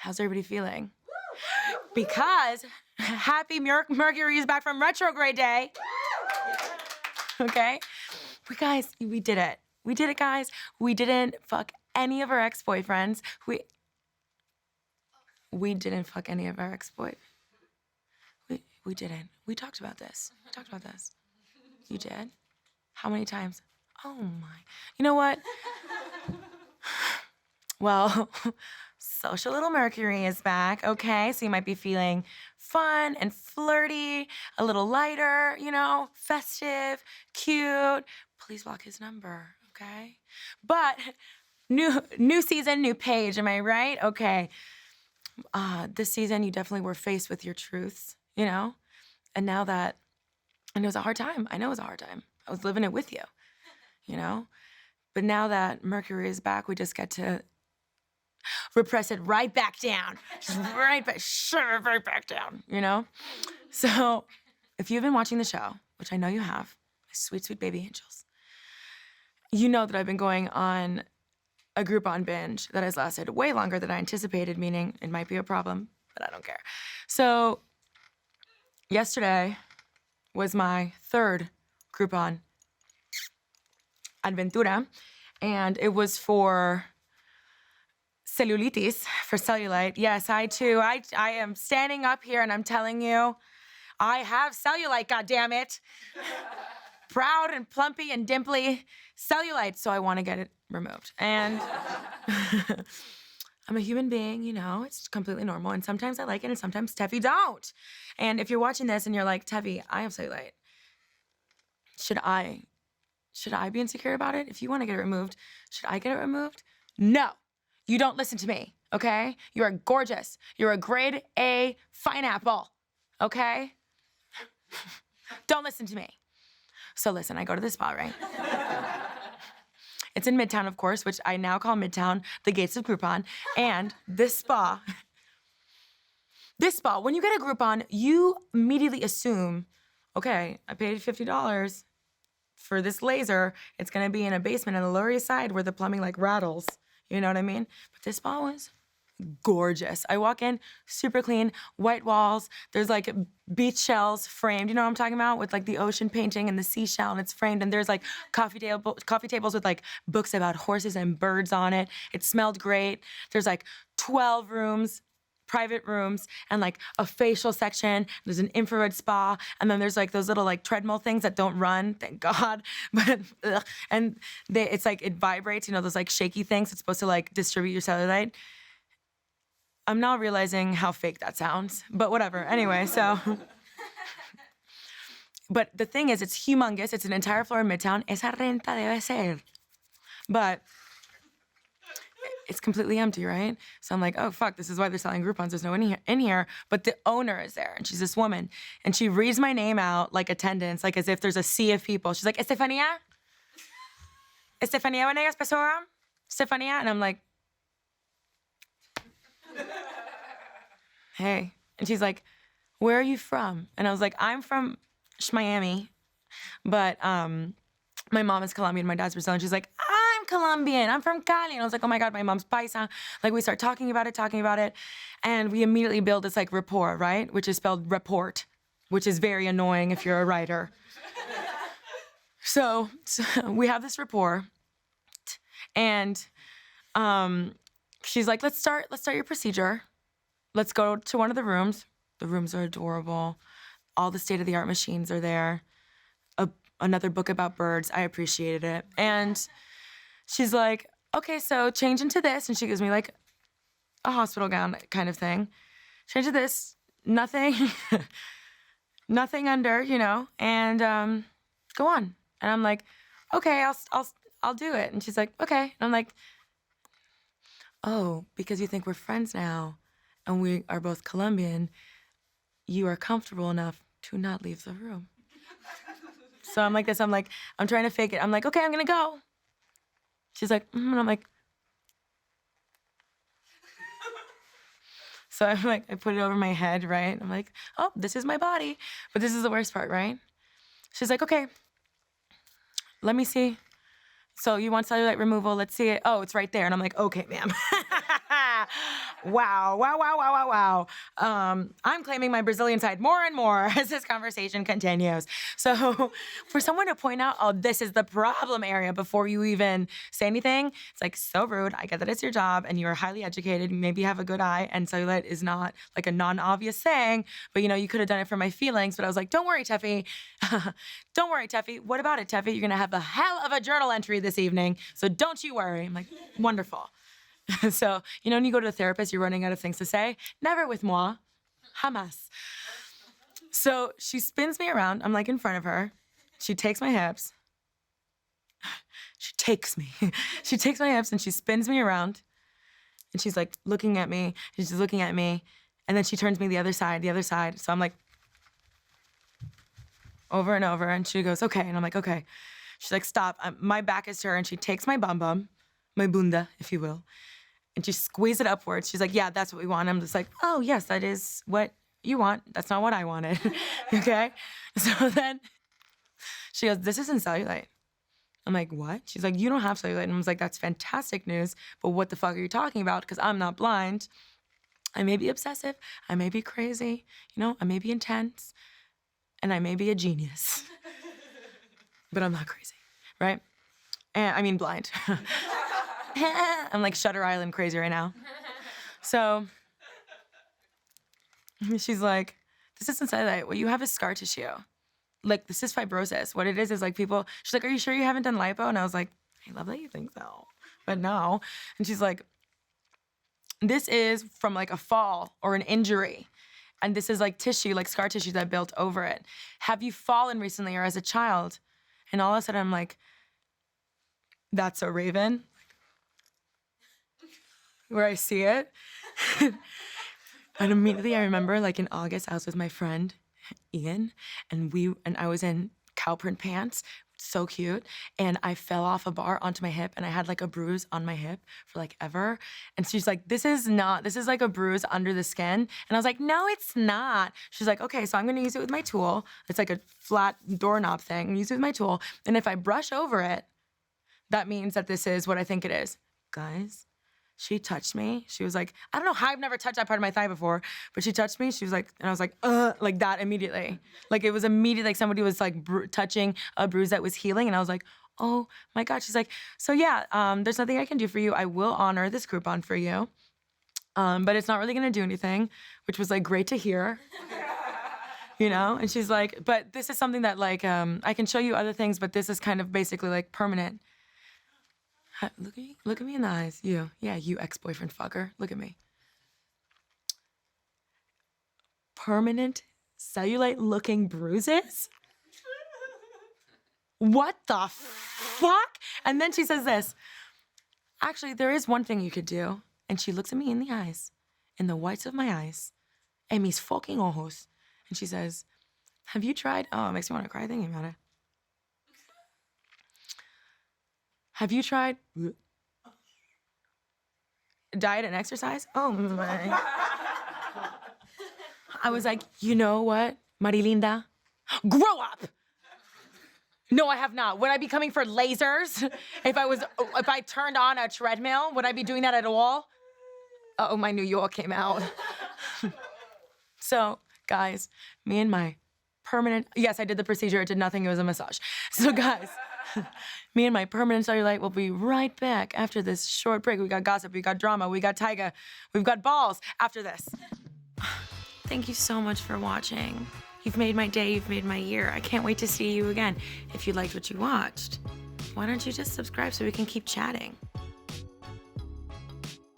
How's everybody feeling? Because happy Mercury is back from retrograde day. Okay? Guys, we did it. We did it, guys. We didn't fuck any of our ex-boyfriends. We didn't fuck any of our ex-boyfriends. We didn't. We talked about this. You did? How many times? Oh my. You know what? Well, social little Mercury is back, okay? So you might be feeling fun and flirty, a little lighter, you know, festive, cute. Please block his number, okay? But new season, new page, am I right? Okay. This season you definitely were faced with your truths, you know? And now that, and it was a hard time. I know it was a hard time. I was living it with you, you know? But now that Mercury is back, we just get to repress it right back down. Just right back, shove it right back down, you know? So if you've been watching the show, which I know you have, my sweet, sweet baby angels, you know that I've been going on a Groupon binge that has lasted way longer than I anticipated, meaning it might be a problem, but I don't care. So yesterday was my third Groupon Adventura, and it was for cellulitis, for cellulite. Yes, I too. I am standing up here and I'm telling you, I have cellulite, goddammit. Proud and plumpy and dimply cellulite, so I want to get it removed. And I'm a human being, you know, it's completely normal. And sometimes I like it and sometimes Tefi don't. And if you're watching this and you're like, Tefi, I have cellulite. Should I be insecure about it? If you want to get it removed, should I get it removed? No. You don't listen to me, okay? You are gorgeous. You're a grade A pineapple, okay? Don't listen to me. So listen, I go to the spa, right? It's in Midtown, of course, which I now call Midtown the gates of Groupon. And this spa, when you get a Groupon, you immediately assume, okay, I paid $50 for this laser. It's gonna be in a basement on the Lower East Side where the plumbing like rattles. You know what I mean? But this spa was gorgeous. I walk in, super clean, white walls. There's like beach shells framed. You know what I'm talking about? With like the ocean painting and the seashell, and it's framed. And there's like coffee tables with like books about horses and birds on it. It smelled great. There's like 12 rooms, private rooms, and like a facial section. There's an infrared spa, and then there's like those little like treadmill things that don't run, thank God. But and it's like it vibrates, you know, those like shaky things. It's supposed to like distribute your cellulite. I'm now realizing how fake that sounds, but whatever. Anyway, so. But the thing is, it's humongous. It's an entire floor in Midtown. Esa renta debe ser. But it's completely empty, right? So I'm like, oh, fuck, this is why they're selling Groupons. There's no one in here. But the owner is there, and she's this woman. And she reads my name out like attendance, like as if there's a sea of people. She's like, Estefania? Estefania Venegas Pessoa? Estefania? And I'm like, hey. And she's like, where are you from? And I was like, I'm from Miami, but my mom is Colombian, my dad's Brazilian. She's like, I'm Colombian, I'm from Cali. And I was like, oh my God, my mom's paisa. Like we start talking about it. And we immediately build this like rapport, right? Which is spelled report, which is very annoying if you're a writer. So we have this rapport, and she's like, let's start your procedure. Let's go to one of the rooms. The rooms are adorable. All the state-of-the-art machines are there. Another book about birds. I appreciated it. And she's like, okay, so change into this. And she gives me like a hospital gown kind of thing. Change to this, nothing, nothing under, you know, and go on. And I'm like, okay, I'll do it. And she's like, okay. And I'm like, oh, because you think we're friends now and we are both Colombian, you are comfortable enough to not leave the room. So I'm like this, I'm trying to fake it. I'm like, okay, I'm gonna go. She's like, and I'm like, so I'm like, I put it over my head, right? I'm like, oh, this is my body. But this is the worst part, right? She's like, okay, let me see. So you want cellulite removal? Let's see it. Oh, it's right there. And I'm like, okay, ma'am. Wow, wow, wow, wow, wow, wow. I'm claiming my Brazilian side more and more as this conversation continues. So for someone to point out, oh, this is the problem area before you even say anything, it's like so rude. I get that it's your job and you're highly educated, you maybe have a good eye, and cellulite is not like a non-obvious thing, but you could have done it for my feelings, but I was like, don't worry, Tefi. Don't worry, Tefi. What about it, Tefi? You're gonna have a hell of a journal entry this evening, so don't you worry. I'm like, wonderful. So, when you go to a therapist, you're running out of things to say. Never with moi. Hamas. So she spins me around. I'm like in front of her. She takes my hips. She takes me. She takes my hips and she spins me around. And she's like looking at me. She's just looking at me. And then she turns me the other side. So I'm like over and over. And she goes, okay. And I'm like, okay. She's like, stop. My back is to her. And she takes my bum, my bunda, if you will. And she squeezed it upwards. She's like, yeah, that's what we want. I'm just like, oh, yes, that is what you want. That's not what I wanted. Okay? So then she goes, this isn't cellulite. I'm like, what? She's like, you don't have cellulite. And I was like, that's fantastic news. But what the fuck are you talking about? Because I'm not blind. I may be obsessive. I may be crazy. I may be intense. And I may be a genius. But I'm not crazy, right? And I mean blind. I'm like Shutter Island crazy right now. So she's like, this isn't cellulite. What you have is scar tissue. Like, this is fibrosis. What it is like people, she's like, are you sure you haven't done lipo? And I was like, I love that you think so, but no. And she's like, this is from like a fall or an injury. And this is like tissue, like scar tissue that built over it. Have you fallen recently or as a child? And all of a sudden I'm like, that's a raven. Where I see it. And immediately I remember, like in August, I was with my friend Ian, and I was in cow print pants, so cute, and I fell off a bar onto my hip, and I had like a bruise on my hip for like ever. And she's like, this is like a bruise under the skin. And I was like, no, it's not. She's like, okay, so I'm gonna use it with my tool. It's like a flat doorknob thing. I'm use it with my tool, and if I brush over it, that means that this is what I think it is. Guys, she touched me. She was like, I don't know how I've never touched that part of my thigh before, but she touched me. She was like, and I was like that immediately. Like it was immediate, like somebody was like touching a bruise that was healing. And I was like, oh my God. She's like, so yeah, there's nothing I can do for you. I will honor this Groupon for you. But it's not really gonna do anything, which was like great to hear. And she's like, but this is something that like, I can show you other things, but this is kind of basically like permanent. Look at me in the eyes. You ex-boyfriend fucker. Look at me. Permanent cellulite-looking bruises? What the fuck? And then she says this, actually, there is one thing you could do. And she looks at me in the eyes, in the whites of my eyes, en mis fucking ojos. And she says, have you tried, oh, it makes me want to cry thinking about it. Have you tried diet and exercise? Oh my. I was like, you know what, Marilinda? Grow up! No, I have not. Would I be coming for lasers? If I turned on a treadmill, would I be doing that at all? Oh, my New York came out. So, guys, me and my permanent, yes, I did the procedure. It did nothing. It was a massage. So, guys, me and my permanent cellulite will be right back after this short break. We got gossip, we got drama, we got taiga, we've got balls after this. Thank you so much for watching. You've made my day, you've made my year. I can't wait to see you again. If you liked what you watched, why don't you just subscribe so we can keep chatting?